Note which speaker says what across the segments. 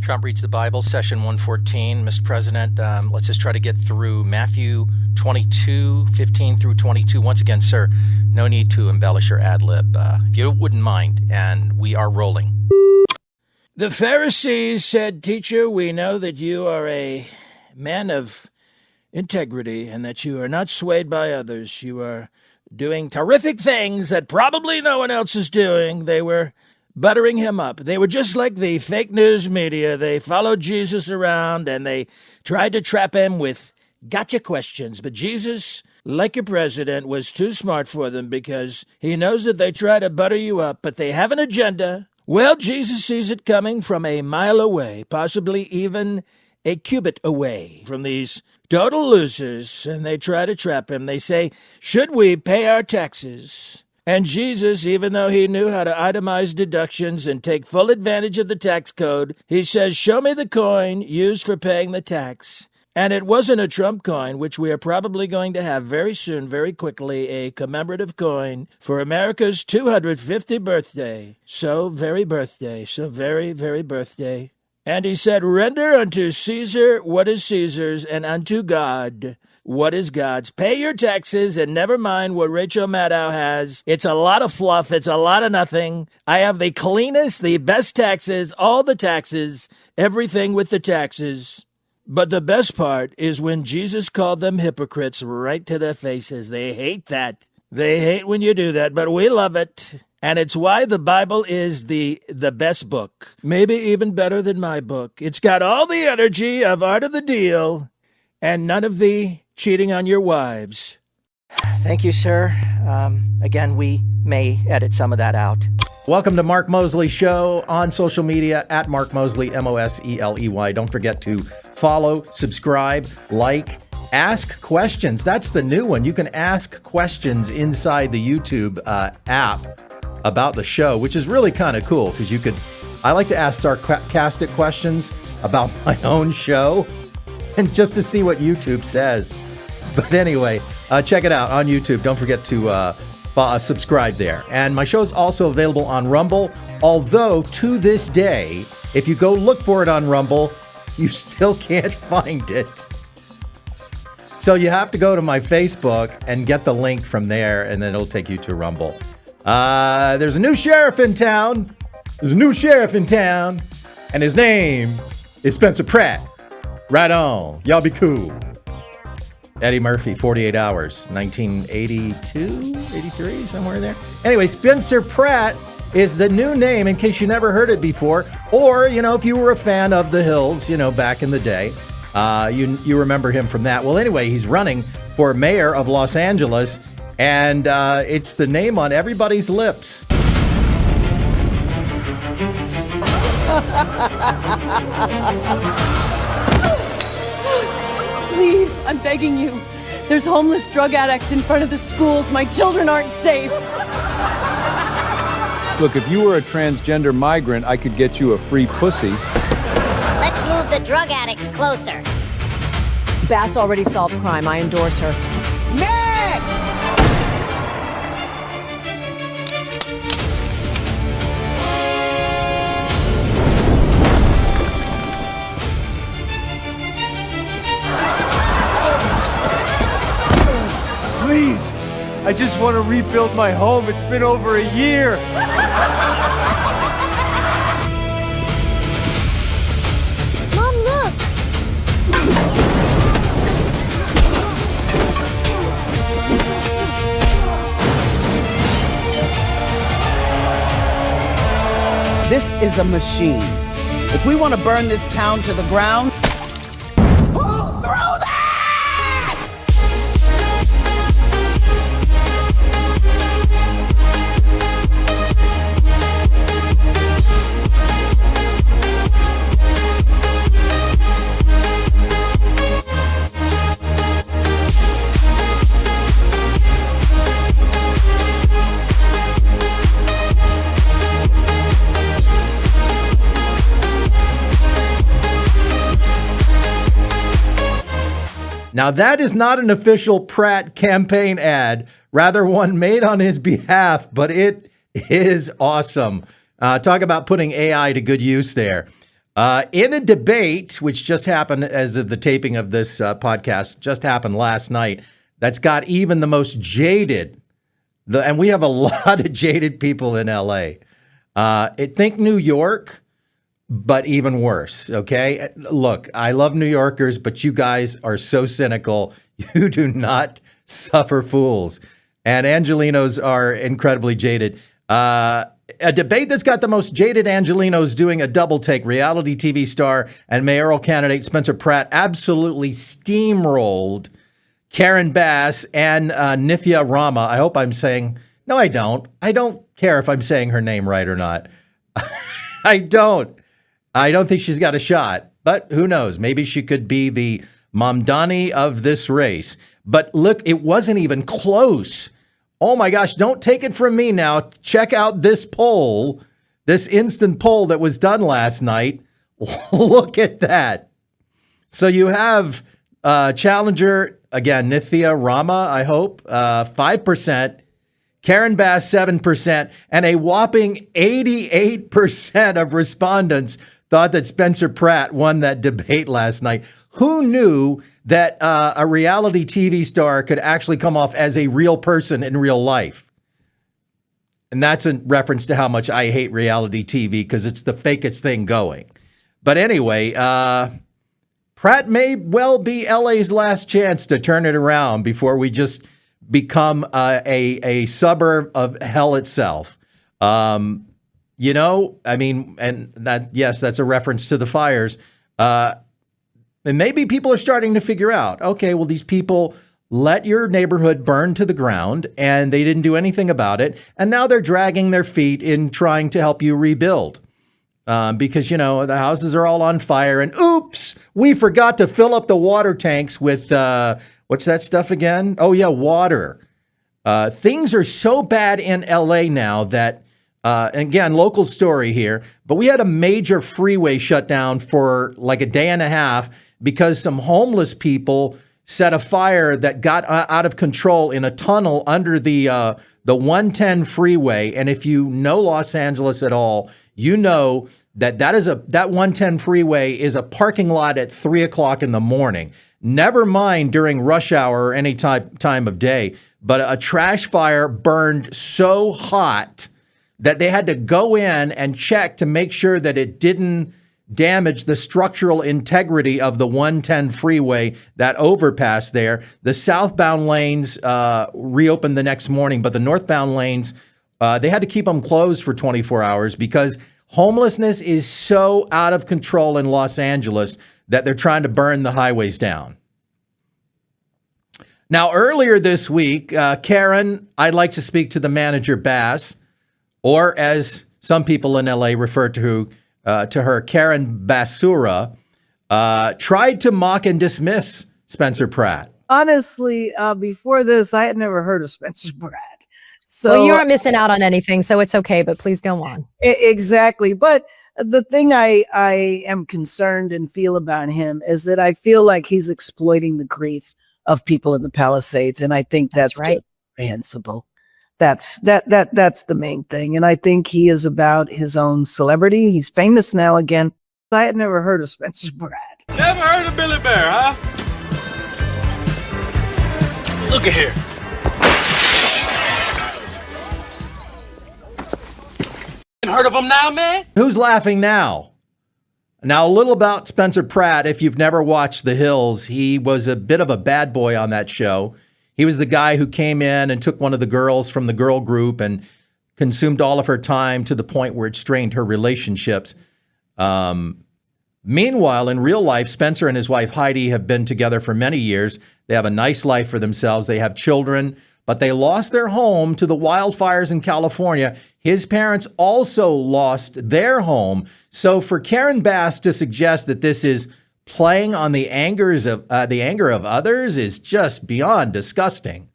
Speaker 1: Trump Reads the Bible, session 114. Mr. President, let's just try to get through Matthew 22, 15 through 22. Once again, sir, no need to embellish or ad-lib, if you wouldn't mind, and we are rolling.
Speaker 2: The Pharisees said, "Teacher, we know that you are a man of integrity and that you are not swayed by others. You are doing terrific things that probably no one else is doing." They were buttering him up. They were just like the fake news media. They followed Jesus around and they tried to trap him with gotcha questions. But Jesus, like your president, was too smart for them because he knows that they try to butter you up, but they have an agenda. Well, Jesus sees it coming from a mile away, possibly even a cubit away from these total losers, and they try to trap him. They say, "Should we pay our taxes?" And Jesus, even though he knew how to itemize deductions and take full advantage of the tax code, he says, "Show me the coin used for paying the tax." And it wasn't a Trump coin, which we are probably going to have very soon, very quickly, a commemorative coin for America's 250th birthday. So very birthday, so very, very birthday. And he said, "Render unto Caesar what is Caesar's, and unto God what is God's. Pay your taxes and never mind what Rachel Maddow has. It's a lot of fluff. It's a lot of nothing. I have the cleanest, the best taxes, all the taxes, everything with the taxes." But the best part is when Jesus called them hypocrites right to their faces. They hate that. They hate when you do that, but we love it. And it's why the Bible is the best book. Maybe even better than my book. It's got all the energy of Art of the Deal and none of the cheating on your wives.
Speaker 1: Thank you, sir. Again, we may edit some of that out.
Speaker 3: Welcome to Mark Mosley Show on social media at Mark Mosley, Mosley. Don't forget to follow, subscribe, like, ask questions. That's the new one. You can ask questions inside the YouTube app about the show, which is really kind of cool because I like to ask sarcastic questions about my own show and just to see what YouTube says. But anyway, check it out on YouTube. Don't forget to subscribe there. And my show is also available on Rumble, although to this day, if you go look for it on Rumble, you still can't find it. So you have to go to my Facebook and get the link from there, and then it'll take you to Rumble. There's a new sheriff in town. And his name is Spencer Pratt. Right on. Y'all be cool. Eddie Murphy, 48 Hours, 1982, 83, somewhere there. Anyway, Spencer Pratt is the new name in case you never heard it before. Or, if you were a fan of The Hills, back in the day, you remember him from that. Well, anyway, he's running for mayor of Los Angeles, and it's the name on everybody's lips.
Speaker 4: Please, I'm begging you. There's homeless drug addicts in front of the schools. My children aren't safe.
Speaker 5: Look, if you were a transgender migrant, I could get you a free pussy.
Speaker 6: Let's move the drug addicts closer.
Speaker 4: Bass already solved crime. I endorse her.
Speaker 6: Next!
Speaker 7: Please, I just want to rebuild my home. It's been over a year.
Speaker 6: Mom, look!
Speaker 8: This is a machine. If we want to burn this town to the ground, pull through that!
Speaker 3: Now, that is not an official Pratt campaign ad, rather one made on his behalf, but it is awesome. Talk about putting AI to good use there. In a debate, which just happened as of the taping of this podcast, just happened last night, that's got even the most jaded, and we have a lot of jaded people in L.A. Think New York, but even worse, okay? Look, I love New Yorkers, but you guys are so cynical. You do not suffer fools. And Angelenos are incredibly jaded. A debate that's got the most jaded Angelenos doing a double take. Reality TV star and mayoral candidate Spencer Pratt absolutely steamrolled Karen Bass and Nithya Rama. I hope I'm saying, no, I don't. I don't care if I'm saying her name right or not. I don't think she's got a shot, but who knows? Maybe she could be the Mamdani of this race. But look, it wasn't even close. Oh my gosh, don't take it from me now. Check out this poll, this instant poll that was done last night. Look at that. So you have challenger, again, Nithya Rama, I hope, 5%, Karen Bass, 7%, and a whopping 88% of respondents thought that Spencer Pratt won that debate last night. Who knew that a reality TV star could actually come off as a real person in real life? And that's in reference to how much I hate reality TV because it's the fakest thing going. But anyway, Pratt may well be LA's last chance to turn it around before we just become a suburb of hell itself. You know, I mean, and that, yes, that's a reference to the fires. And maybe people are starting to figure out, okay, well, these people let your neighborhood burn to the ground and they didn't do anything about it. And now they're dragging their feet in trying to help you rebuild. Because, you know, the houses are all on fire and oops, we forgot to fill up the water tanks with, what's that stuff again? Oh, yeah, water. Things are so bad in LA now that, and again, local story here, but we had a major freeway shut down for like a day and a half because some homeless people set a fire that got out of control in a tunnel under the 110 freeway. And if you know Los Angeles at all, you know that that 110 freeway is a parking lot at 3 o'clock in the morning. Never mind during rush hour or any time of day, but a trash fire burned so hot that they had to go in and check to make sure that it didn't damage the structural integrity of the 110 freeway, that overpass there. The southbound lanes reopened the next morning, but the northbound lanes, they had to keep them closed for 24 hours because homelessness is so out of control in Los Angeles that they're trying to burn the highways down. Now, earlier this week, Karen, I'd like to speak to the manager, Bass, or as some people in LA refer to her, Karen Basura, tried to mock and dismiss Spencer Pratt.
Speaker 9: Honestly, before this, I had never heard of Spencer Pratt. So,
Speaker 10: well, you aren't missing out on anything, so it's okay, but please go on.
Speaker 9: Exactly. But the thing I am concerned and feel about him is that I feel like he's exploiting the grief of people in the Palisades. And I think that's right. Reprehensible. That's the main thing. And I think he is about his own celebrity. He's famous now again. I had never heard of Spencer Pratt.
Speaker 11: Never heard of Billy Bear, huh? Look at here. Heard of him now, man?
Speaker 3: Who's laughing now? Now, a little about Spencer Pratt. If you've never watched The Hills, he was a bit of a bad boy on that show. He was the guy who came in and took one of the girls from the girl group and consumed all of her time to the point where it strained her relationships. Meanwhile, in real life, Spencer and his wife Heidi have been together for many years. They have a nice life for themselves. They have children, but they lost their home to the wildfires in California. His parents also lost their home. So for Karen Bass to suggest that this is playing on the anger of others is just beyond disgusting.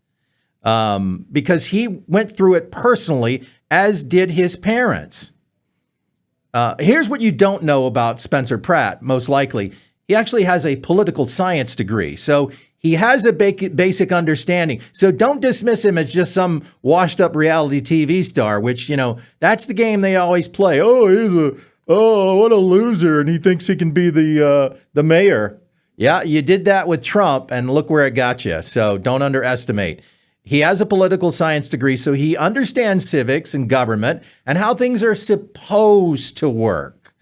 Speaker 3: Because he went through it personally, as did his parents. Here's what you don't know about Spencer Pratt, most likely. He actually has a political science degree. So he has a basic understanding. So don't dismiss him as just some washed up reality TV star, which, you know, that's the game they always play. Oh, he's oh, what a loser, and he thinks he can be the mayor. Yeah, you did that with Trump, and look where it got you. So don't underestimate. He has a political science degree, so he understands civics and government and how things are supposed to work.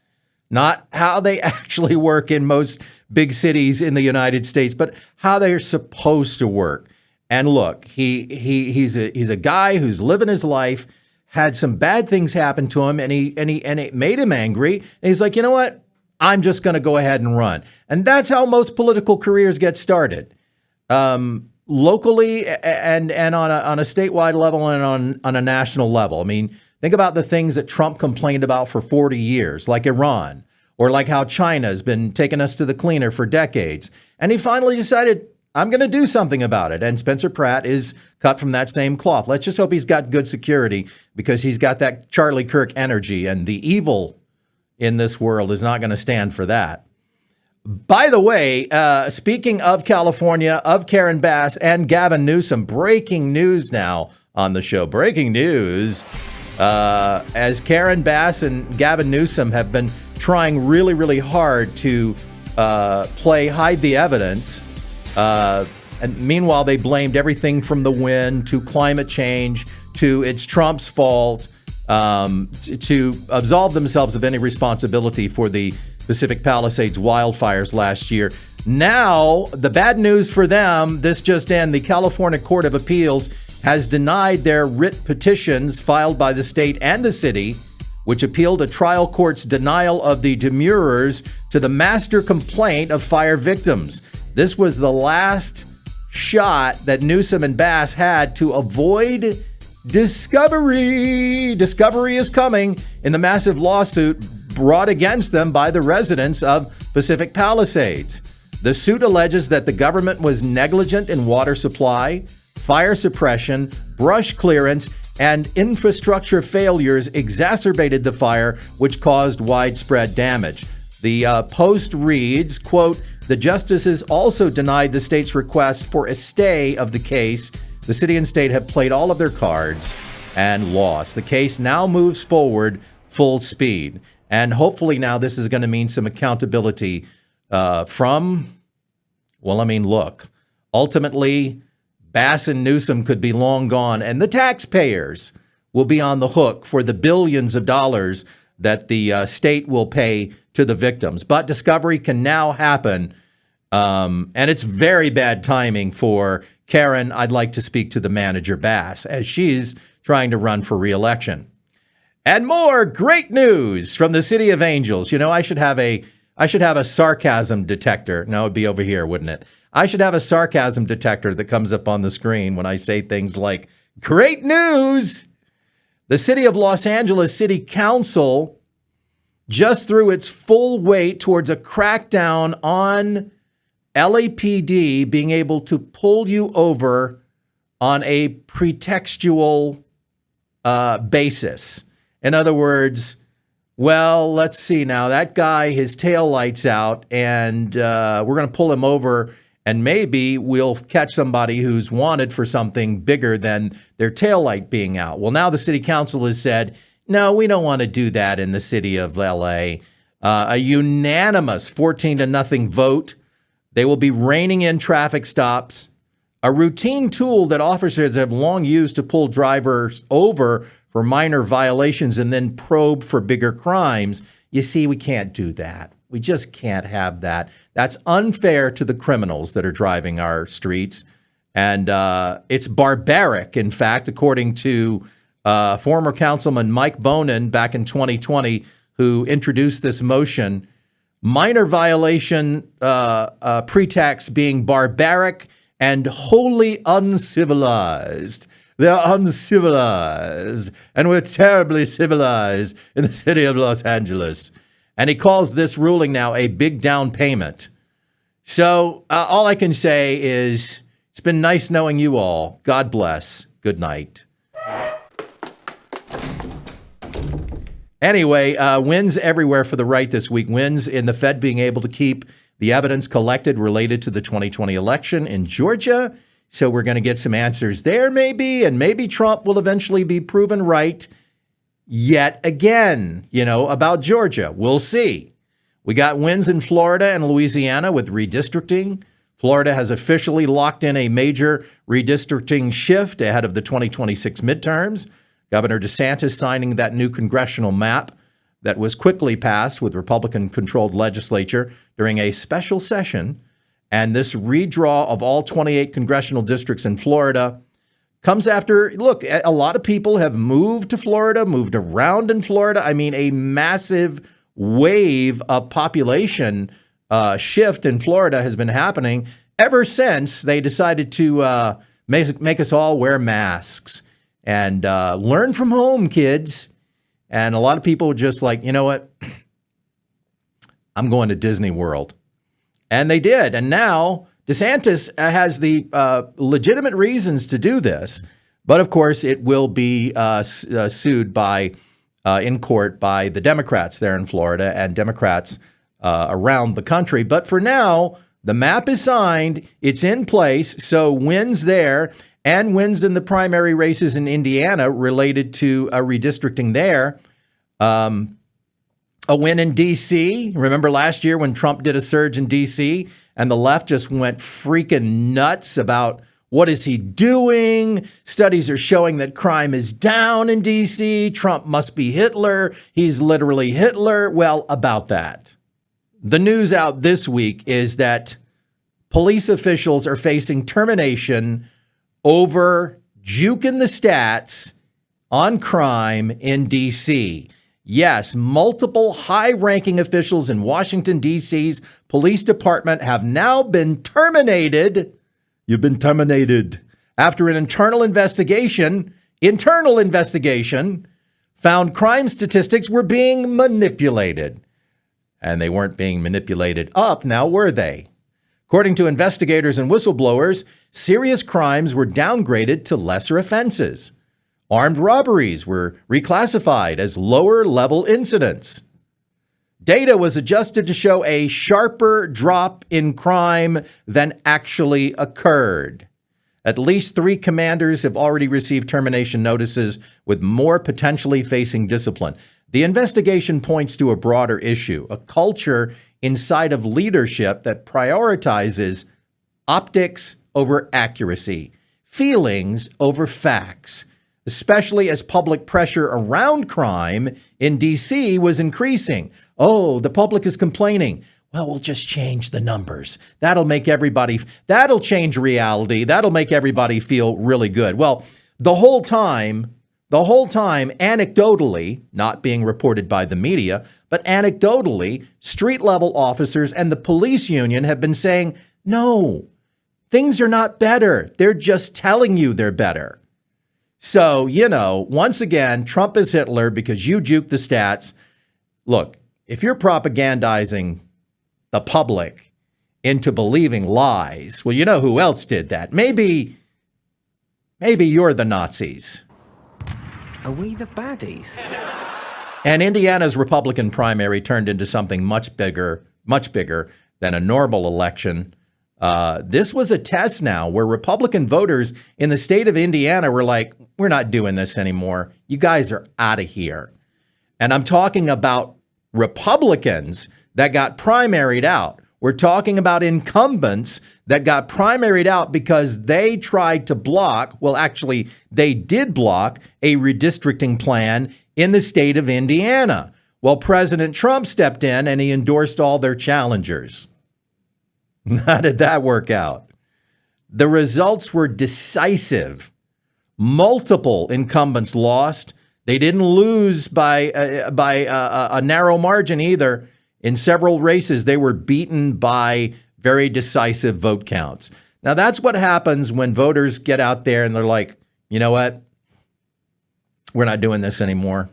Speaker 3: Not how they actually work in most big cities in the United States, but how they're supposed to work. And look, he's a guy who's living his life, had some bad things happen to him, and it made him angry. And he's like, you know what? I'm just going to go ahead and run. And that's how most political careers get started. Locally and on a statewide level and on a national level. I mean, think about the things that Trump complained about for 40 years, like Iran, or like how China's been taking us to the cleaner for decades. And he finally decided, I'm going to do something about it. And Spencer Pratt is cut from that same cloth. Let's just hope he's got good security, because he's got that Charlie Kirk energy, and the evil in this world is not going to stand for that. By the way, speaking of California, of Karen Bass and Gavin Newsom, breaking news now on the show. Breaking news, as Karen Bass and Gavin Newsom have been trying really, really hard to play hide the evidence. And meanwhile, they blamed everything from the wind to climate change to it's Trump's fault, to absolve themselves of any responsibility for the Pacific Palisades wildfires last year. Now, the bad news for them, this just in, the California Court of Appeals has denied their writ petitions filed by the state and the city, which appealed a trial court's denial of the demurrers to the master complaint of fire victims. This was the last shot that Newsom and Bass had to avoid discovery. Discovery is coming in the massive lawsuit brought against them by the residents of Pacific Palisades. The suit alleges that the government was negligent in water supply, fire suppression, brush clearance, and infrastructure failures exacerbated the fire, which caused widespread damage. The Post reads, quote, the justices also denied the state's request for a stay of the case. The city and state have played all of their cards and lost. The case now moves forward full speed. And hopefully now this is going to mean some accountability look, ultimately, Bass and Newsom could be long gone, and the taxpayers will be on the hook for the billions of dollars that the state will pay to the victims. But discovery can now happen, and it's very bad timing for Karen. I'd like to speak to the manager, Bass, as she's trying to run for re-election. And more great news from the City of Angels. You know, I should have a sarcasm detector. No, it'd be over here, wouldn't it? I should have a sarcasm detector that comes up on the screen when I say things like, great news! The City of Los Angeles City Council just threw its full weight towards a crackdown on LAPD being able to pull you over on a pretextual basis. In other words, well, let's see now. That guy, his tail light's out, and we're going to pull him over, and maybe we'll catch somebody who's wanted for something bigger than their tail light being out. Well, now the city council has said, no, we don't want to do that in the city of LA. A unanimous 14-0 vote. They will be reining in traffic stops, a routine tool that officers have long used to pull drivers over for minor violations and then probe for bigger crimes. You see, we can't do that. We just can't have that. That's unfair to the criminals that are driving our streets. And it's barbaric, in fact, according to former Councilman Mike Bonin back in 2020, who introduced this motion. Minor violation pretext being barbaric and wholly uncivilized. They're uncivilized, and we're terribly civilized in the city of Los Angeles. And he calls this ruling now a big down payment. So all I can say is it's been nice knowing you all. God bless. Good night. Anyway, wins everywhere for the right this week. Wins in the Fed being able to keep the evidence collected related to the 2020 election in Georgia. So we're going to get some answers there maybe, and maybe Trump will eventually be proven right. yet again, about Georgia. We'll see. We got wins in Florida and Louisiana with redistricting. Florida has officially locked in a major redistricting shift ahead of the 2026 midterms. Governor DeSantis signing that new congressional map that was quickly passed with Republican-controlled legislature during a special session. And this redraw of all 28 congressional districts in Florida comes after, look, a lot of people have moved to Florida, moved around in Florida. I mean, a massive wave of population shift in Florida has been happening ever since they decided to make us all wear masks and learn from home, kids. And a lot of people were just like, you know what? I'm going to Disney World. And they did. And now DeSantis has the legitimate reasons to do this. But of course, it will be sued in court by the Democrats there in Florida and Democrats around the country. But for now, the map is signed. It's in place. So wins there and wins in the primary races in Indiana related to redistricting there. A win in D.C. Remember last year when Trump did a surge in D.C. and the left just went freaking nuts about what is he doing? Studies are showing that crime is down in D.C. Trump must be Hitler. He's literally Hitler. Well, about that. The news out this week is that police officials are facing termination over juking the stats on crime in D.C. Yes, multiple high-ranking officials in Washington, D.C.'s police department have now been terminated. You've been terminated after an internal investigation found crime statistics were being manipulated. And they weren't being manipulated up, now were they? According to investigators and whistleblowers, serious crimes were downgraded to lesser offenses. Armed robberies were reclassified as lower-level incidents. Data was adjusted to show a sharper drop in crime than actually occurred. At least 3 commanders have already received termination notices, with more potentially facing discipline. The investigation points to a broader issue, a culture inside of leadership that prioritizes optics over accuracy, feelings over facts, especially as public pressure around crime in D.C. was increasing. Oh, the public is complaining. Well, we'll just change the numbers. That'll change reality. That'll make everybody feel really good. Well, the whole time, anecdotally, not being reported by the media, but anecdotally, street-level officers and the police union have been saying, no, things are not better. They're just telling you they're better. So, once again, Trump is Hitler because you juke the stats. Look, if you're propagandizing the public into believing lies, well, you know who else did that? Maybe you're the Nazis.
Speaker 12: Are we the baddies?
Speaker 3: And Indiana's Republican primary turned into something much bigger than a normal election. This was a test now where Republican voters in the state of Indiana were like, we're not doing this anymore. You guys are out of here. And I'm talking about Republicans that got primaried out. We're talking about incumbents that got primaried out because they tried to block, well, actually, they did block a redistricting plan in the state of Indiana. Well, President Trump stepped in and he endorsed all their challengers. How did that work out? The results were decisive. Multiple incumbents lost. They didn't lose by a narrow margin either. In several races, they were beaten by very decisive vote counts. Now, that's what happens when voters get out there and they're like, you know what? We're not doing this anymore.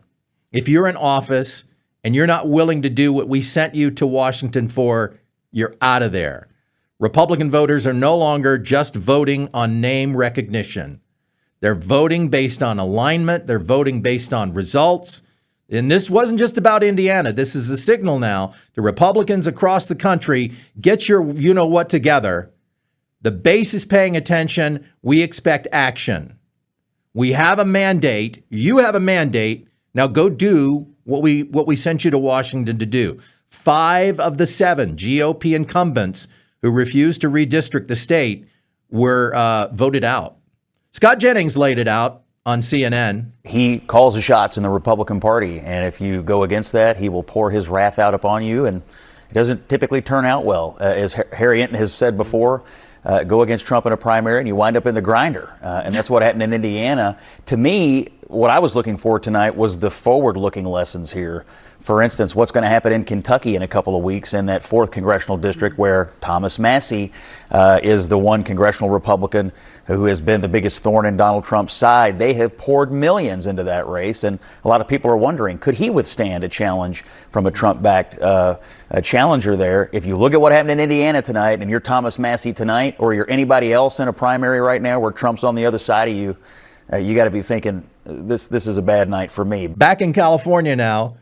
Speaker 3: If you're in office and you're not willing to do what we sent you to Washington for, you're out of there. Republican voters are no longer just voting on name recognition. They're voting based on alignment. They're voting based on results. And this wasn't just about Indiana. This is a signal now to Republicans across the country. Get your you-know-what together. The base is paying attention. We expect action. We have a mandate. You have a mandate. Now go do what we sent you to Washington to do. 5 of the 7 GOP incumbents who refused to redistrict the state were voted out. Scott Jennings laid it out on CNN.
Speaker 13: He calls the shots in the Republican Party, and if you go against that, he will pour his wrath out upon you, and it doesn't typically turn out well. As Harry Enton has said before, go against Trump in a primary and you wind up in the grinder, and that's what happened in Indiana. To me, what I was looking for tonight was the forward-looking lessons here. For instance, what's going to happen in Kentucky in a couple of weeks in that 4th congressional district where Thomas Massie is the one congressional Republican who has been the biggest thorn in Donald Trump's side. They have poured millions into that race, and a lot of people are wondering, could he withstand a challenge from a Trump-backed challenger there? If you look at what happened in Indiana tonight, and you're Thomas Massie tonight, or you're anybody else in a primary right now where Trump's on the other side of you, you got to be thinking, this is a bad night for me.
Speaker 3: Back in California now,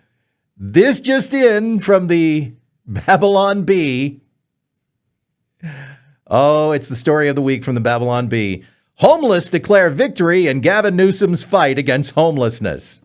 Speaker 3: this just in from the Babylon Bee. Oh, it's the story of the week from the Babylon Bee. Homeless declare victory in Gavin Newsom's fight against homelessness.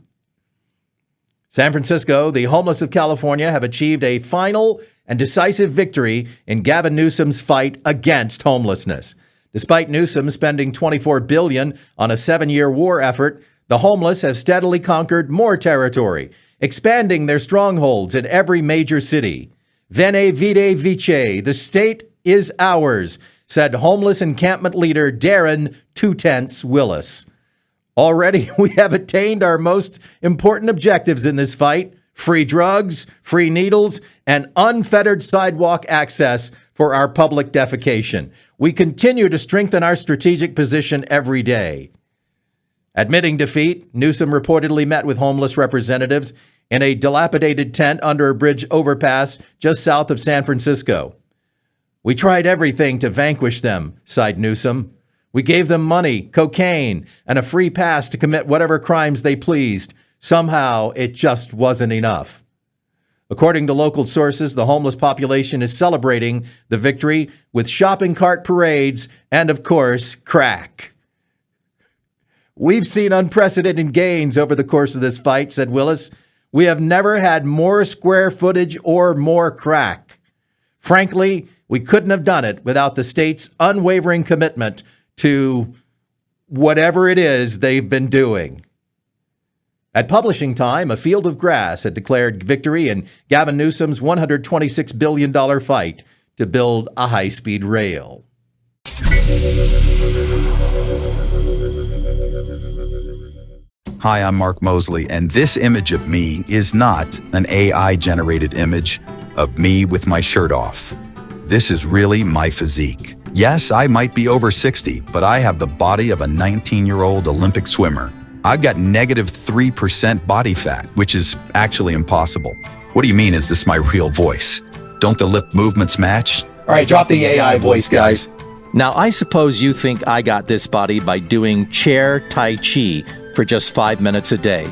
Speaker 3: San Francisco, the homeless of California, have achieved a final and decisive victory in Gavin Newsom's fight against homelessness. Despite Newsom spending $24 billion on a 7-year war effort, the homeless have steadily conquered more territory, expanding their strongholds in every major city. Veni, vidi, vici, the state is ours, said homeless encampment leader Darren 2 Willis. Already, we have attained our most important objectives in this fight: free drugs, free needles, and unfettered sidewalk access for our public defecation. We continue to strengthen our strategic position every day. Admitting defeat, Newsom reportedly met with homeless representatives in a dilapidated tent under a bridge overpass just south of San Francisco. We tried everything to vanquish them, sighed Newsom. We gave them money, cocaine, and a free pass to commit whatever crimes they pleased. Somehow, it just wasn't enough. According to local sources, the homeless population is celebrating the victory with shopping cart parades and, of course, crack. We've seen unprecedented gains over the course of this fight, said Willis. We have never had more square footage or more crack. Frankly, we couldn't have done it without the state's unwavering commitment to whatever it is they've been doing. At publishing time, a field of grass had declared victory in Gavin Newsom's $126 billion fight to build a high-speed rail.
Speaker 14: Hi, I'm Mark Mosley, and this image of me is not an AI-generated image of me with my shirt off. This is really my physique. Yes, I might be over 60, but I have the body of a 19-year-old Olympic swimmer. I've got -3% body fat, which is actually impossible. What do you mean, is this my real voice? Don't the lip movements match?
Speaker 15: All right, drop the AI voice, guys.
Speaker 1: Now, I suppose you think I got this body by doing chair Tai Chi for just 5 minutes a day.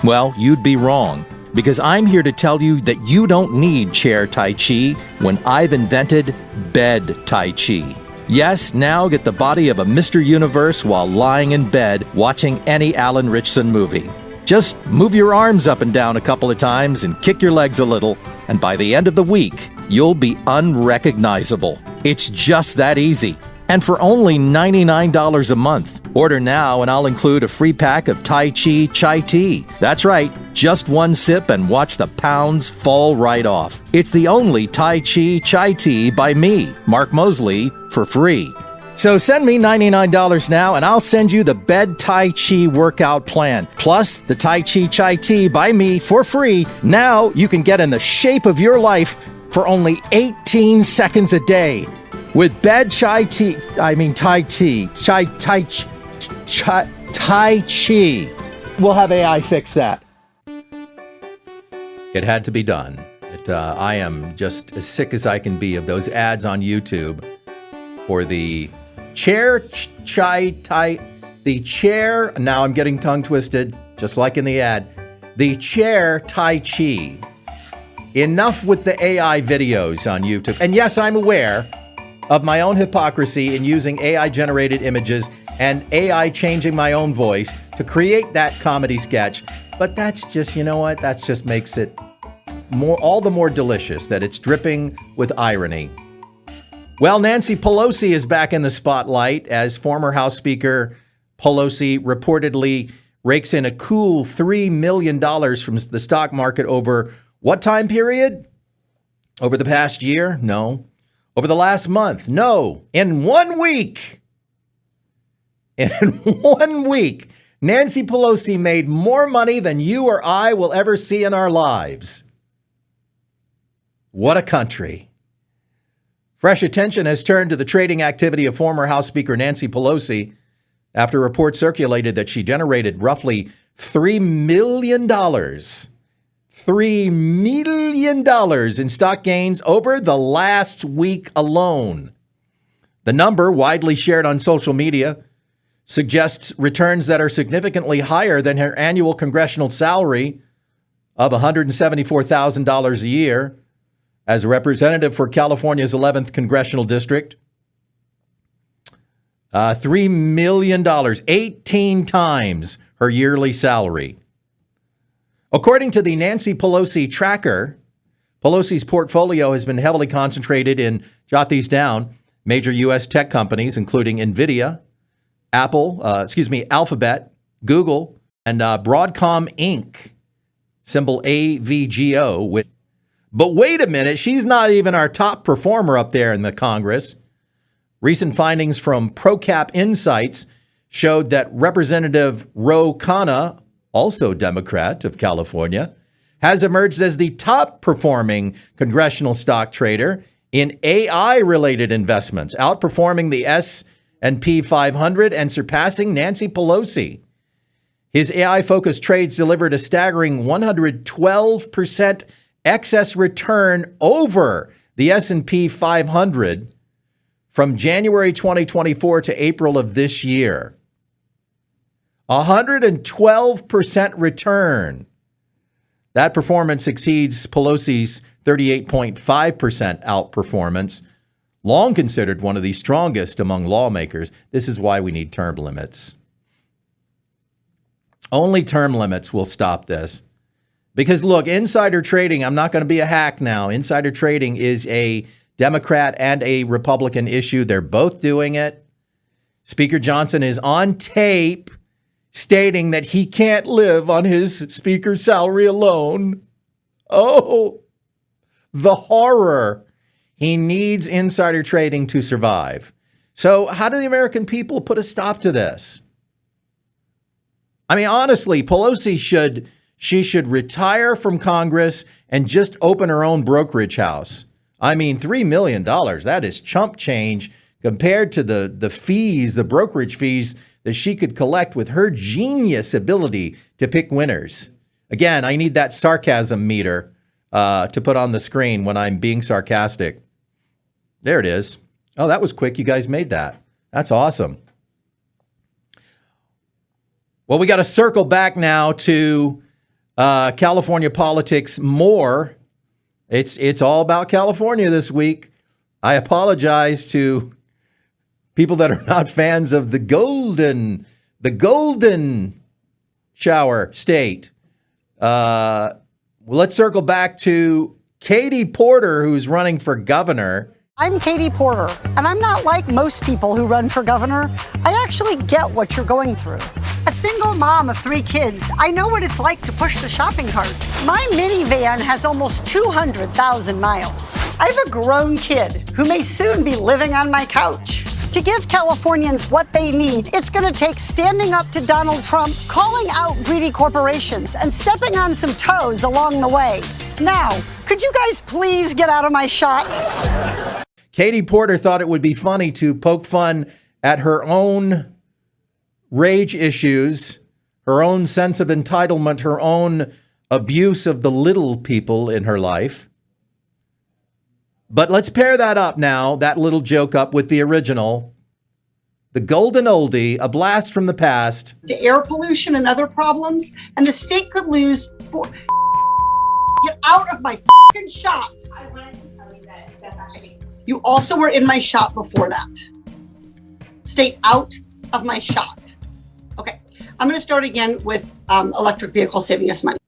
Speaker 1: Well, you'd be wrong, because I'm here to tell you that you don't need chair Tai Chi when I've invented bed Tai Chi. Yes, now get the body of a Mr. Universe while lying in bed watching any Alan Ritchson movie. Just move your arms up and down a couple of times and kick your legs a little, and by the end of the week, you'll be unrecognizable. It's just that easy. And for only $99 a month. Order now and I'll include a free pack of Tai Chi Chai Tea. That's right, just one sip and watch the pounds fall right off. It's the only Tai Chi Chai Tea by me, Mark Mosley, for free. So send me $99 now and I'll send you the Bed Tai Chi workout plan, plus the Tai Chi Chai Tea by me for free. Now you can get in the shape of your life for only 18 seconds a day. With Tai Chi. We'll have AI fix that.
Speaker 3: It had to be done. I am just as sick as I can be of those ads on YouTube for the chair now I'm getting tongue twisted, just like in the ad, the chair Tai Chi. Enough with the AI videos on YouTube. And yes, I'm aware of my own hypocrisy in using AI-generated images and AI changing my own voice to create that comedy sketch But that's just, you know what? That just makes it all the more delicious that it's dripping with irony. Well, Nancy Pelosi is back in the spotlight as former House Speaker Pelosi reportedly rakes in a cool $3 million from the stock market over what time period? Over the past year? No. Over the last month? No. In 1 week. In 1 week, Nancy Pelosi made more money than you or I will ever see in our lives. What a country. Fresh attention has turned to the trading activity of former House Speaker Nancy Pelosi after reports circulated that she generated roughly $3 million. $3 million in stock gains over the last week alone. The number, widely shared on social media, suggests returns that are significantly higher than her annual congressional salary of $174,000 a year as a representative for California's 11th congressional district. $3 million, 18 times her yearly salary. According to the Nancy Pelosi tracker, Pelosi's portfolio has been heavily concentrated in, jot these down, major U.S. tech companies, including NVIDIA, Alphabet, Google, and Broadcom Inc., symbol AVGO. But wait a minute, she's not even our top performer up there in the Congress. Recent findings from ProCap Insights showed that Representative Ro Khanna, also Democrat of California, has emerged as the top performing congressional stock trader in AI-related investments, outperforming the S&P 500 and surpassing Nancy Pelosi. His AI-focused trades delivered a staggering 112% excess return over the S&P 500 from January 2024 to April of this year. 112% return. That performance exceeds Pelosi's 38.5% outperformance, long considered one of the strongest among lawmakers. This is why we need term limits. Only term limits will stop this. Because look, insider trading, I'm not going to be a hack now. Insider trading is a Democrat and a Republican issue. They're both doing it. Speaker Johnson is on tape stating that he can't live on his speaker's salary alone. Oh, the horror. He needs insider trading to survive. So how do the American people put a stop to this? I mean, honestly, Pelosi should retire from Congress and just open her own brokerage house. I mean, $3 million, that is chump change compared to the fees, the brokerage fees that she could collect with her genius ability to pick winners. Again, I need that sarcasm meter to put on the screen when I'm being sarcastic. There it is. Oh, that was quick. You guys made that. That's awesome. Well, we got to circle back now to California politics more. It's all about California this week. I apologize to people that are not fans of the golden shower state. Let's circle back to Katie Porter, who's running for governor.
Speaker 16: I'm Katie Porter, and I'm not like most people who run for governor. I actually get what you're going through. A single mom of 3 kids, I know what it's like to push the shopping cart. My minivan has almost 200,000 miles. I have a grown kid who may soon be living on my couch. To give Californians what they need, it's going to take standing up to Donald Trump, calling out greedy corporations, and stepping on some toes along the way. Now, could you guys please get out of my shot?
Speaker 3: Katie Porter thought it would be funny to poke fun at her own rage issues, her own sense of entitlement, her own abuse of the little people in her life. But let's pair that up now, that little joke up with the original, the golden oldie, a blast from the past.
Speaker 16: To air pollution and other problems, and the state could lose. Get out of my fucking shot. I wanted to tell you that that's actually. You also were in my shot before that. Stay out of my shot. Okay. I'm going to start again with electric vehicles saving us money.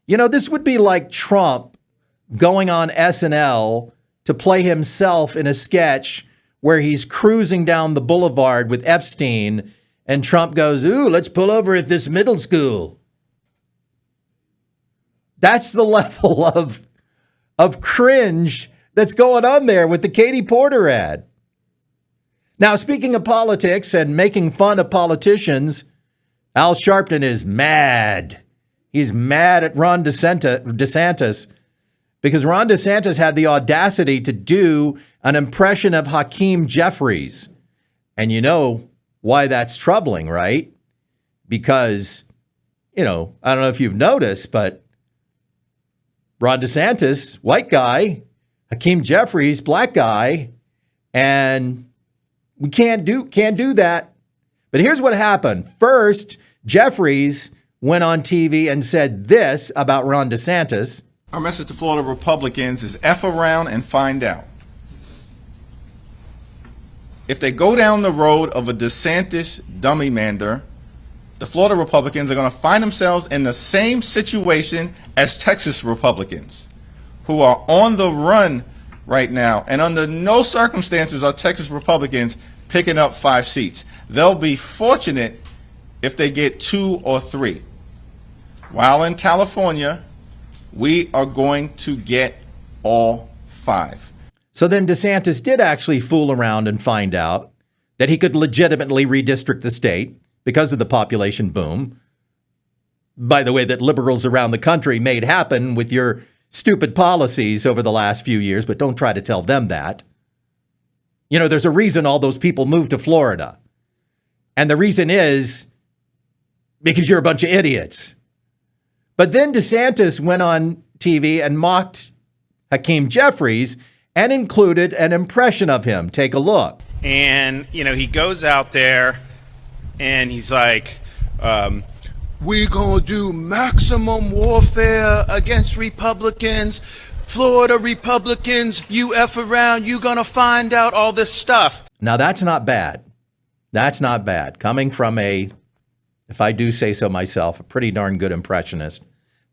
Speaker 3: You know, this would be like Trump going on SNL to play himself in a sketch where he's cruising down the boulevard with Epstein, and Trump goes, "Ooh, let's pull over at this middle school." That's the level of cringe that's going on there with the Katie Porter ad. Now, speaking of politics and making fun of politicians, Al Sharpton is mad. He's mad at Ron DeSantis because Ron DeSantis had the audacity to do an impression of Hakeem Jeffries. And you know why that's troubling, right? Because, I don't know if you've noticed, but Ron DeSantis, white guy, Hakeem Jeffries, black guy, and we can't do that. But here's what happened. First, Jeffries went on TV and said this about Ron DeSantis.
Speaker 17: Our message to Florida Republicans is F around and find out. If they go down the road of a DeSantis dummy-mander, the Florida Republicans are going to find themselves in the same situation as Texas Republicans, who are on the run right now. And under no circumstances are Texas Republicans picking up 5 seats. They'll be fortunate if they get 2 or 3. While in California, we are going to get all 5.
Speaker 3: So then DeSantis did actually fool around and find out that he could legitimately redistrict the state because of the population boom. By the way, that liberals around the country made happen with your stupid policies over the last few years, but don't try to tell them that. You know, there's a reason all those people moved to Florida. And the reason is because you're a bunch of idiots. But then DeSantis went on TV and mocked Hakeem Jeffries and included an impression of him. Take a look.
Speaker 18: And, he goes out there and he's like, we're going to do maximum warfare against Republicans. Florida Republicans, you F around, you going to find out all this stuff.
Speaker 3: Now, that's not bad. That's not bad. Coming from if I do say so myself, a pretty darn good impressionist.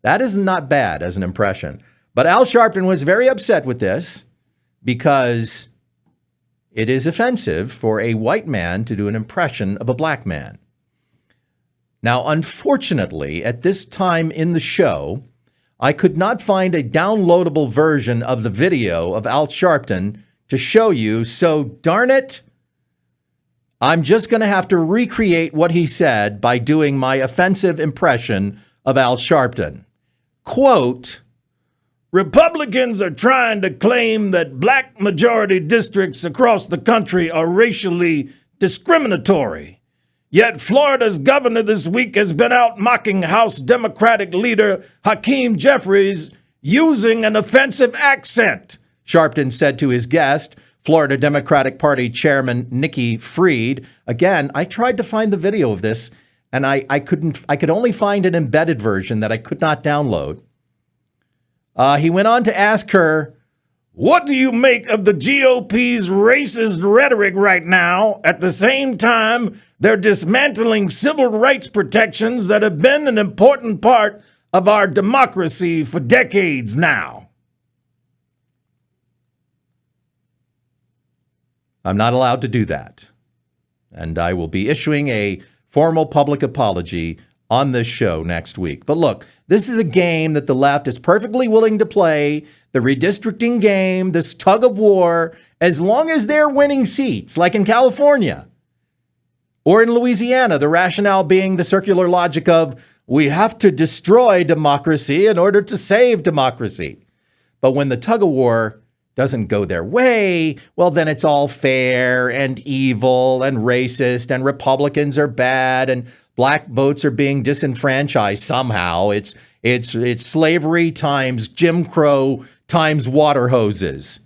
Speaker 3: That is not bad as an impression. But Al Sharpton was very upset with this because it is offensive for a white man to do an impression of a black man. Now, unfortunately, at this time in the show, I could not find a downloadable version of the video of Al Sharpton to show you, so darn it, I'm just going to have to recreate what he said by doing my offensive impression of Al Sharpton. Quote,
Speaker 2: Republicans are trying to claim that black majority districts across the country are racially discriminatory. Yet Florida's governor this week has been out mocking House Democratic leader Hakeem Jeffries using an offensive accent,
Speaker 3: Sharpton said to his guest, Florida Democratic Party Chairman Nikki Fried. Again, I tried to find the video of this, and I could only find an embedded version that I could not download. He went on to ask her, what do you make of the GOP's racist rhetoric right now? At the same time, they're dismantling civil rights protections that have been an important part of our democracy for decades now. I'm not allowed to do that. And I will be issuing a formal public apology on this show next week. But look, this is a game that the left is perfectly willing to play, the redistricting game, this tug of war, as long as they're winning seats, like in California or in Louisiana, the rationale being the circular logic of we have to destroy democracy in order to save democracy. But when the tug of war doesn't go their way, well, then it's all fair and evil and racist and Republicans are bad and black votes are being disenfranchised somehow. It's slavery times Jim Crow times water hoses.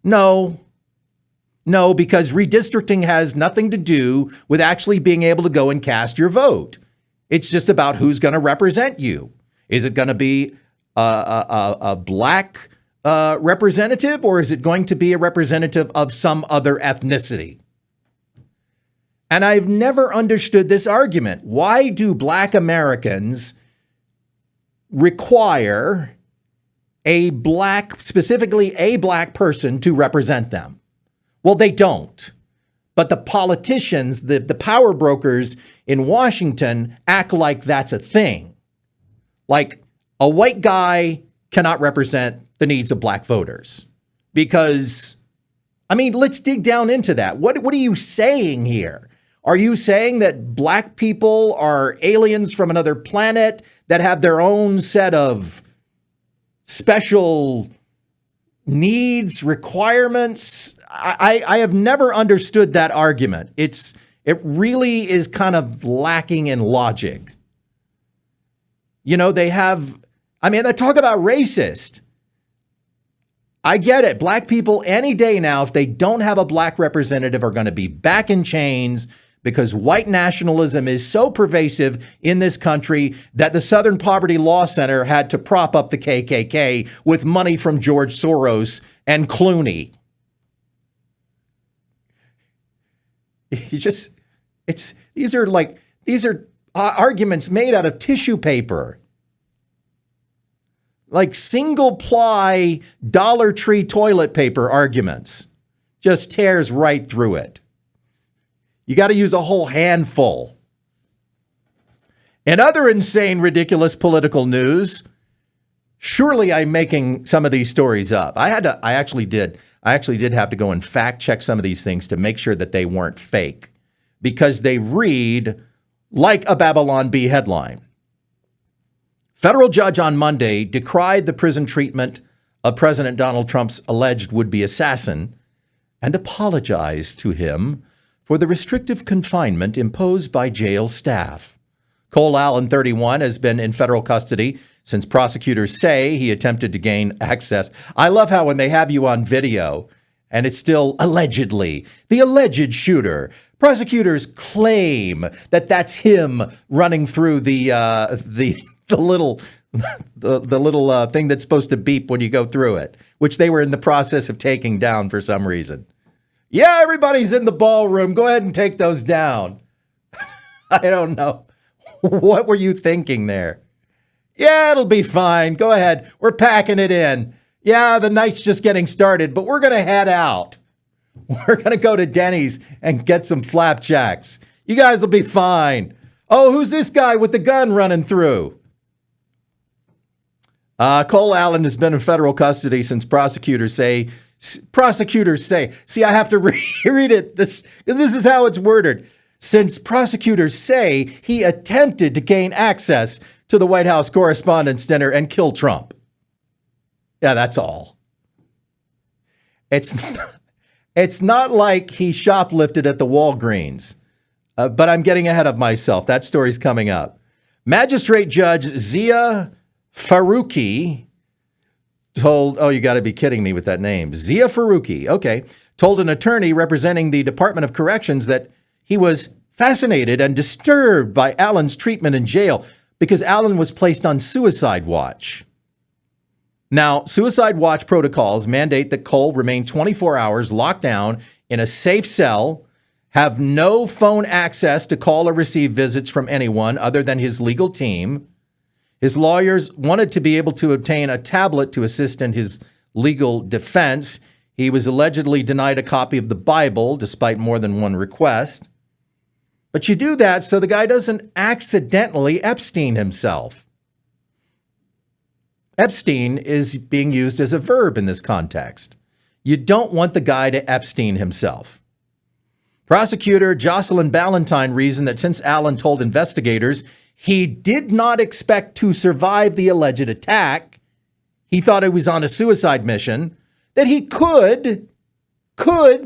Speaker 3: No, because redistricting has nothing to do with actually being able to go and cast your vote. It's just about who's going to represent you. Is it going to be a black representative, or is it going to be a representative of some other ethnicity? And I've never understood this argument. Why do black Americans require specifically a black person to represent them? Well, they don't. But the politicians, the power brokers in Washington act like that's a thing. Like a white guy cannot represent the needs of black voters. Because, I mean, let's dig down into that. What are you saying here? Are you saying that black people are aliens from another planet that have their own set of special needs, requirements? I have never understood that argument. It really is kind of lacking in logic. You know, they talk about racist. I get it. Black people any day now, if they don't have a black representative, are going to be back in chains because white nationalism is so pervasive in this country that the Southern Poverty Law Center had to prop up the KKK with money from George Soros and Clooney. These are arguments made out of tissue paper. Like single ply Dollar Tree toilet paper arguments. Just tears right through it. You got to use a whole handful. In other insane, ridiculous political news, surely I'm making some of these stories up. I actually did have to go and fact check some of these things to make sure that they weren't fake, because they read like a Babylon Bee headline. Federal judge on Monday decried the prison treatment of President Donald Trump's alleged would-be assassin and apologized to him for the restrictive confinement imposed by jail staff. Cole Allen, 31, has been in federal custody since prosecutors say he attempted to gain access. I love how when they have you on video and it's still allegedly the alleged shooter, prosecutors claim that that's him running through the little thing that's supposed to beep when you go through it, which they were in the process of taking down for some reason. Yeah, everybody's in the ballroom. Go ahead and take those down. I don't know. What were you thinking there? Yeah, it'll be fine. Go ahead. We're packing it in. Yeah, the night's just getting started, but we're going to head out. We're going to go to Denny's and get some flapjacks. You guys will be fine. Oh, who's this guy with the gun running through? Cole Allen has been in federal custody since prosecutors say, see, I have to read it because this is how it's worded. Since prosecutors say he attempted to gain access to the White House Correspondents' Dinner and kill Trump. Yeah, that's all. It's not like he shoplifted at the Walgreens, but I'm getting ahead of myself. That story's coming up. Magistrate Judge Zia Faruqi told, oh, you got to be kidding me with that name. Zia Faruqi, okay, told an attorney representing the Department of Corrections that he was fascinated and disturbed by Allen's treatment in jail because Allen was placed on suicide watch. Now, suicide watch protocols mandate that Cole remain 24 hours locked down in a safe cell, have no phone access to call or receive visits from anyone other than his legal team. His lawyers wanted to be able to obtain a tablet to assist in his legal defense. He was allegedly denied a copy of the Bible despite more than one request. But you do that so the guy doesn't accidentally Epstein himself. Epstein is being used as a verb in this context. You don't want the guy to Epstein himself. Prosecutor Jocelyn Ballantyne reasoned that since Allen told investigators he did not expect to survive the alleged attack, he thought he was on a suicide mission, that he could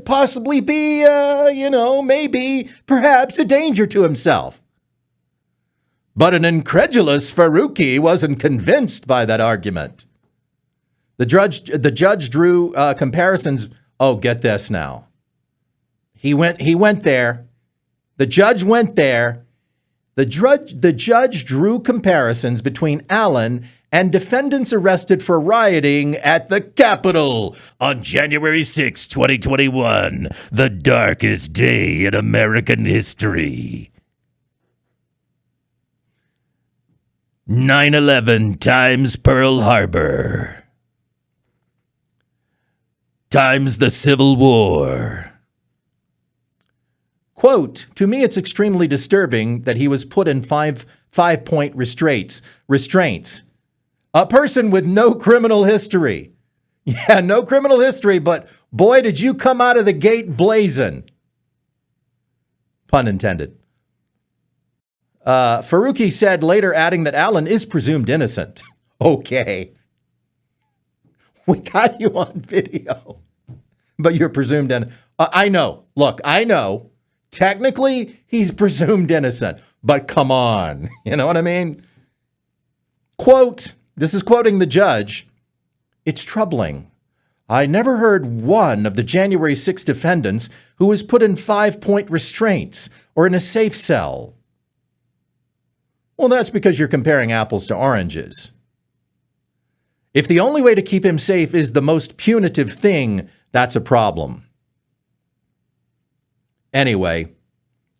Speaker 3: possibly be, maybe, perhaps a danger to himself. But an incredulous Faruqi wasn't convinced by that argument. The judge drew comparisons. Oh, get this now. He went there. The judge went there The judge drew comparisons between Allen and defendants arrested for rioting at the Capitol on January 6, 2021, the darkest day in American history. 9/11 times Pearl Harbor times the Civil War. Quote, to me, it's extremely disturbing that he was put in five-point restraints. A person with no criminal history. Yeah, no criminal history, but boy, did you come out of the gate blazing. Pun intended. Faruqi said later, adding that Allen is presumed innocent. Okay. We got you on video, but you're presumed innocent. I know. Look, I know. Technically, he's presumed innocent, but come on. You know what I mean? Quote, this is quoting the judge. It's troubling. I never heard one of the January 6 defendants who was put in 5-point restraints or in a safe cell. Well, that's because you're comparing apples to oranges. If the only way to keep him safe is the most punitive thing, that's a problem. Anyway,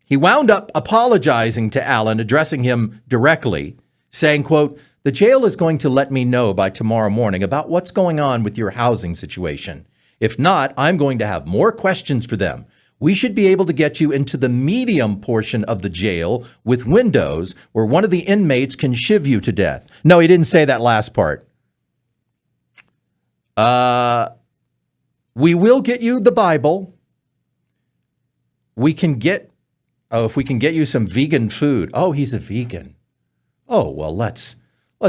Speaker 3: he wound up apologizing to Allen, addressing him directly, saying, quote, the jail is going to let me know by tomorrow morning about what's going on with your housing situation. If not, I'm going to have more questions for them. We should be able to get you into the medium portion of the jail with windows where one of the inmates can shiv you to death. No, he didn't say that last part. We will get you the Bible. If we can get you some vegan food. Oh, he's a vegan. Oh, well, let's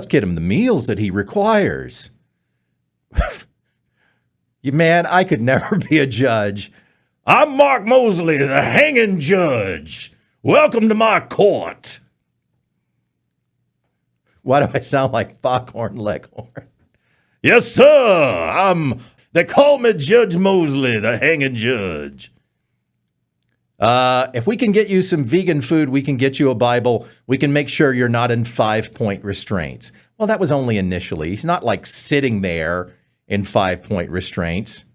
Speaker 3: get him the meals that he requires. Man, I could never be a judge. I'm Mark Mosley, the hanging judge. Welcome to my court. Why do I sound like Foghorn Leghorn? Yes, sir. They call me Judge Mosley, the hanging judge. If we can get you some vegan food, we can get you a Bible. We can make sure you're not in 5-point restraints. Well, that was only initially. He's not like sitting there in 5-point restraints.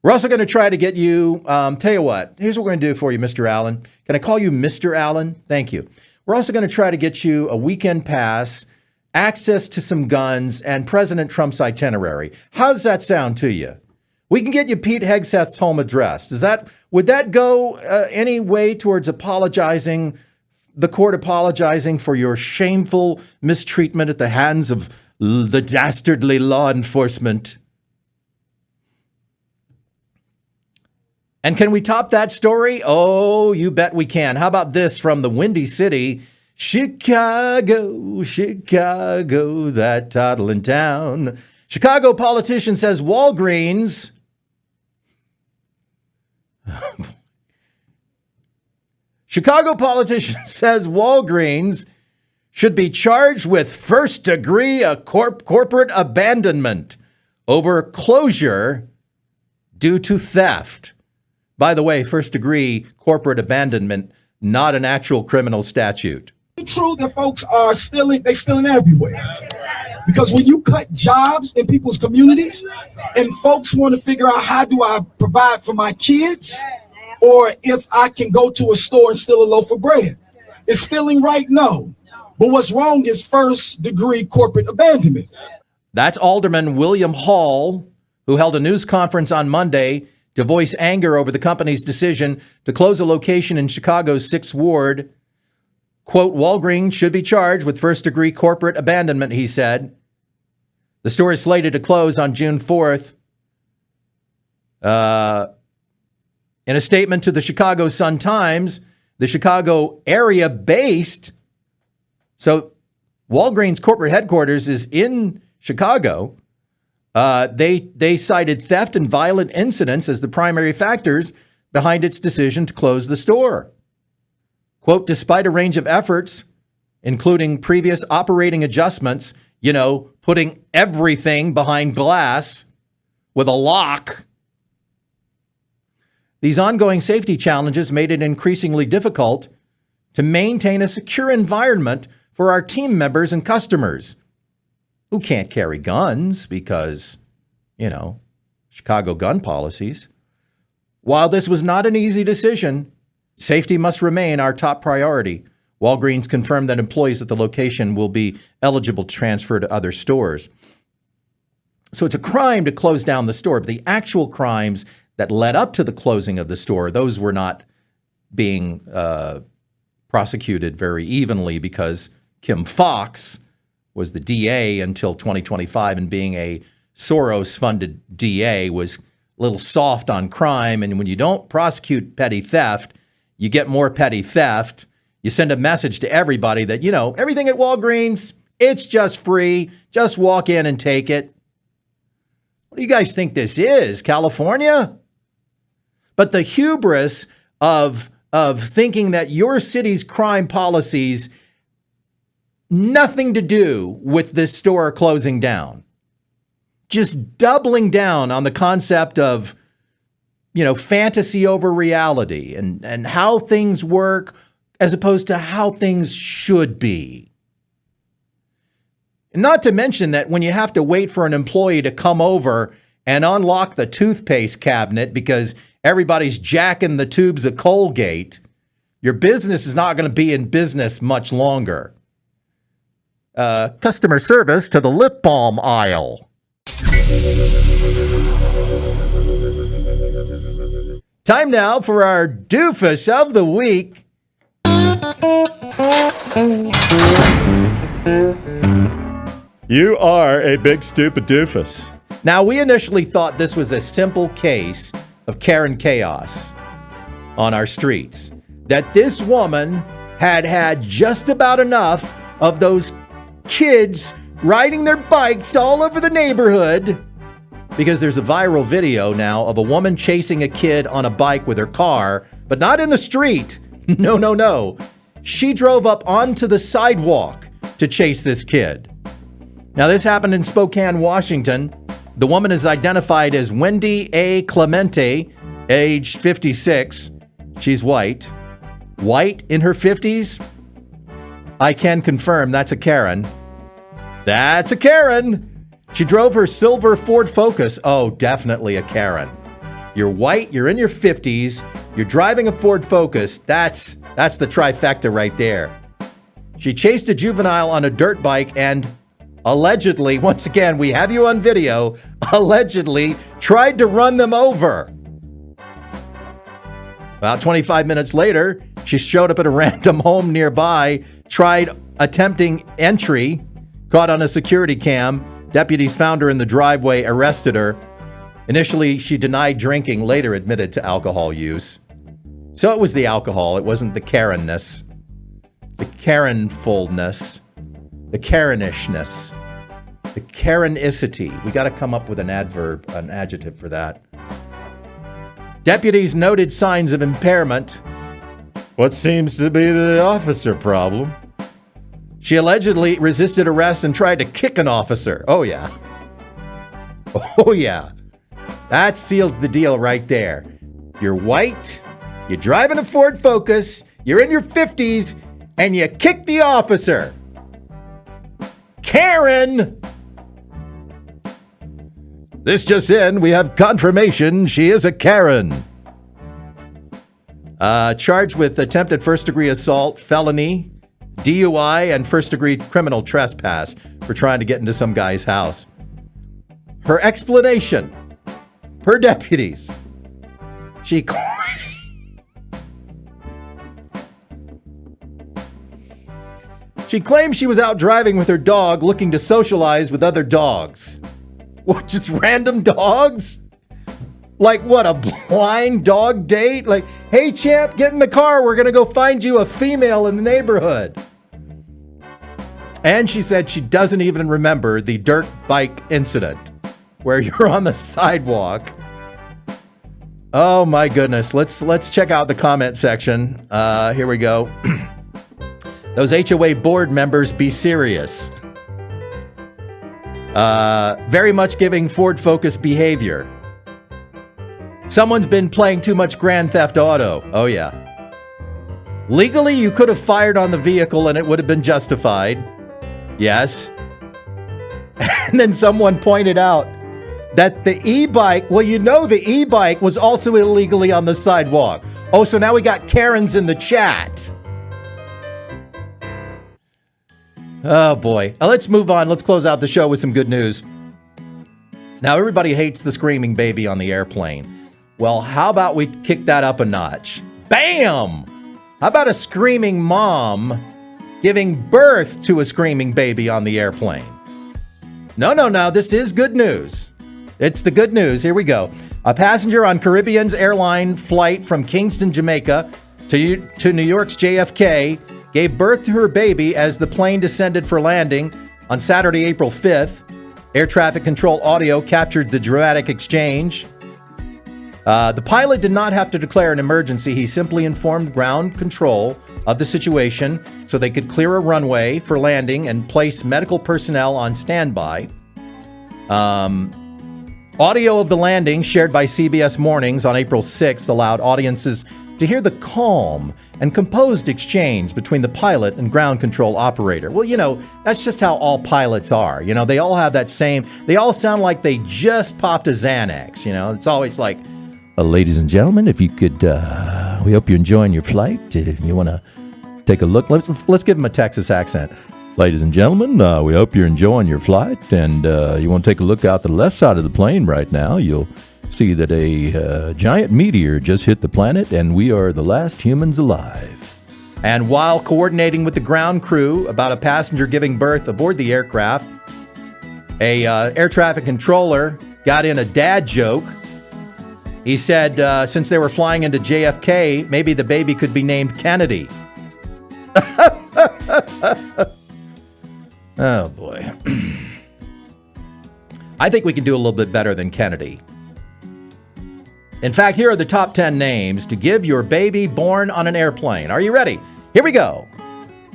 Speaker 3: We're also going to try to get you, tell you what, here's what we're going to do for you, Mr. Allen. Can I call you Mr. Allen? Thank you. We're also going to try to get you a weekend pass, access to some guns, and President Trump's itinerary. How's that sound to you? We can get you Pete Hegseth's home address. Would that go any way towards the court apologizing for your shameful mistreatment at the hands of the dastardly law enforcement? And can we top that story? Oh, you bet we can. How about this from the Windy City? Chicago, Chicago, that toddling town. Chicago politician says Walgreens Chicago politician says Walgreens should be charged with first-degree corporate abandonment over closure due to theft. By the way, first-degree corporate abandonment, not an actual criminal statute.
Speaker 19: It's true that folks are stealing, they're stealing everywhere. Because when you cut jobs in people's communities and folks want to figure out how do I provide for my kids, or if I can go to a store and steal a loaf of bread. Is stealing right? No. But what's wrong is first-degree corporate abandonment.
Speaker 3: That's Alderman William Hall, who held a news conference on Monday to voice anger over the company's decision to close a location in Chicago's 6th Ward. Quote, Walgreens should be charged with first-degree corporate abandonment, he said. The store is slated to close on June 4th. In a statement to the Chicago Sun-Times, the Chicago area-based, so Walgreens corporate headquarters is in Chicago. They cited theft and violent incidents as the primary factors behind its decision to close the store. Quote, despite a range of efforts, including previous operating adjustments, putting everything behind glass with a lock, these ongoing safety challenges made it increasingly difficult to maintain a secure environment for our team members and customers who can't carry guns because, Chicago gun policies. While this was not an easy decision, safety must remain our top priority. Walgreens confirmed that employees at the location will be eligible to transfer to other stores. So it's a crime to close down the store, but the actual crimes that led up to the closing of the store, those were not being prosecuted very evenly because Kim Foxx was the DA until 2025, and being a Soros-funded DA was a little soft on crime. And when you don't prosecute petty theft, you get more petty theft. You send a message to everybody that, everything at Walgreens, it's just free. Just walk in and take it. What do you guys think this is, California? But the hubris of thinking that your city's crime policies nothing to do with this store closing down. Just doubling down on the concept of, fantasy over reality and how things work as opposed to how things should be. And not to mention that when you have to wait for an employee to come over and unlock the toothpaste cabinet because everybody's jacking the tubes of Colgate, your business is not going to be in business much longer. Customer service to the lip balm aisle. Time now for our doofus of the week. You are a big stupid doofus. Now, we initially thought this was a simple case of Karen chaos on our streets. That this woman had just about enough of those kids riding their bikes all over the neighborhood, because there's a viral video now of a woman chasing a kid on a bike with her car, but not in the street. No. She drove up onto the sidewalk to chase this kid. Now, this happened in Spokane, Washington. The woman is identified as Wendy A. Clemente, age 56. She's white. White in her 50s? I can confirm that's a Karen. That's a Karen. She drove her silver Ford Focus. Oh, definitely a Karen. You're white, you're in your 50s, you're driving a Ford Focus. That's the trifecta right there. She chased a juvenile on a dirt bike and allegedly, once again, we have you on video, allegedly tried to run them over. About 25 minutes later, she showed up at a random home nearby, tried attempting entry, caught on a security cam. Deputies found her in the driveway, arrested her. Initially, she denied drinking, later admitted to alcohol use. So it was the alcohol, it wasn't the Karenness, the Karenfulness, the Karenishness, the Karenicity. We got to come up with an adjective for that. Deputies noted signs of impairment. What seems to be the officer problem? She allegedly resisted arrest and tried to kick an officer. Oh, yeah. Oh, yeah. That seals the deal right there. You're white, you're driving a Ford Focus, you're in your 50s, and you kick the officer. Karen! This just in, we have confirmation she is a Karen. Charged with attempted first-degree assault, felony, DUI, and first-degree criminal trespass for trying to get into some guy's house. Her explanation, per deputies, she claimed she was out driving with her dog looking to socialize with other dogs. What, just random dogs? Like what, a blind dog date? Like, hey champ, get in the car, we're gonna go find you a female in the neighborhood. And she said she doesn't even remember the dirt bike incident where you're on the sidewalk. Oh my goodness, let's check out the comment section. Here we go. Those HOA board members, be serious. Very much giving Ford Focus behavior. Someone's been playing too much Grand Theft Auto. Oh yeah. Legally, you could have fired on the vehicle and it would have been justified. Yes. And then someone pointed out that the e-bike, well, you know the e-bike was also illegally on the sidewalk. Oh, so now we got Karens in the chat. Oh, boy. Let's move on. Let's close out the show with some good news. Now, everybody hates the screaming baby on the airplane. Well, how about we kick that up a notch? Bam! How about a screaming mom giving birth to a screaming baby on the airplane? No. This is good news. It's the good news. Here we go. A passenger on Caribbean's airline flight from Kingston, Jamaica to New York's JFK gave birth to her baby as the plane descended for landing on Saturday, April 5th. Air traffic control audio captured the dramatic exchange. The pilot did not have to declare an emergency. He simply informed ground control of the situation so they could clear a runway for landing and place medical personnel on standby. Audio of the landing shared by CBS Mornings on April 6th allowed audiences to hear the calm and composed exchange between the pilot and ground control operator. Well, you know, that's just how all pilots are. You know, they all have that same, they all sound like they just popped a Xanax. You know, it's always like, ladies and gentlemen, if you could, we hope you're enjoying your flight. If you want to take a look, let's give them a Texas accent. Ladies and gentlemen, we hope you're enjoying your flight, and you want to take a look out the left side of the plane right now. You'll see that a giant meteor just hit the planet, and we are the last humans alive. And while coordinating with the ground crew about a passenger giving birth aboard the aircraft, a air traffic controller got in a dad joke. He said since they were flying into JFK, maybe the baby could be named Kennedy. Oh, boy. I think we can do a little bit better than Kennedy. In fact, here are the top 10 names to give your baby born on an airplane. Are you ready? Here we go.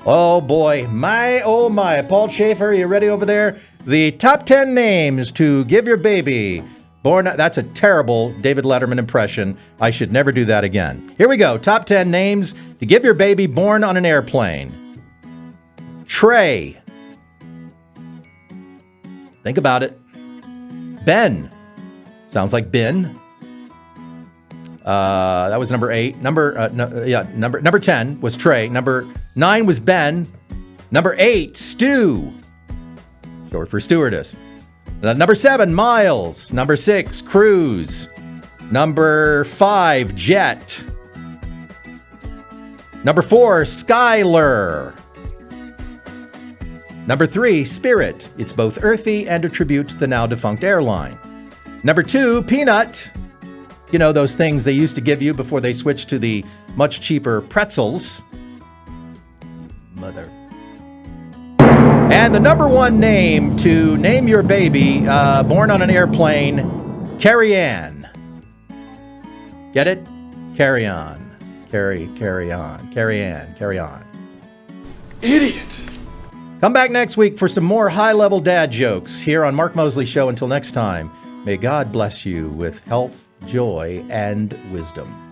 Speaker 3: Oh, boy. My, oh, my. Paul Schaefer, are you ready over there? The top 10 names to give your baby born. That's a terrible David Letterman impression. I should never do that again. Here we go. Top 10 names to give your baby born on an airplane. Trey. Think about it. Ben. Sounds like Ben. That was number 8. Number 10 was Trey. Number 9 was Ben. Number 8, Stu. Short for stewardess. Number 7, Miles. Number 6, Cruz. Number 5, Jet. Number 4, Skyler. Number 3, Spirit. It's both earthy and a tribute to the now defunct airline. Number 2, Peanut. You know, those things they used to give you before they switched to the much cheaper pretzels. Mother. And the number 1 name to name your baby born on an airplane, Carrie Ann. Get it? Carry on. Carry on. Carrie Ann. Carry on.
Speaker 15: Idiot.
Speaker 3: Come back next week for some more high-level dad jokes here on Mark Mosley Show. Until next time, may God bless you with health, joy, and wisdom.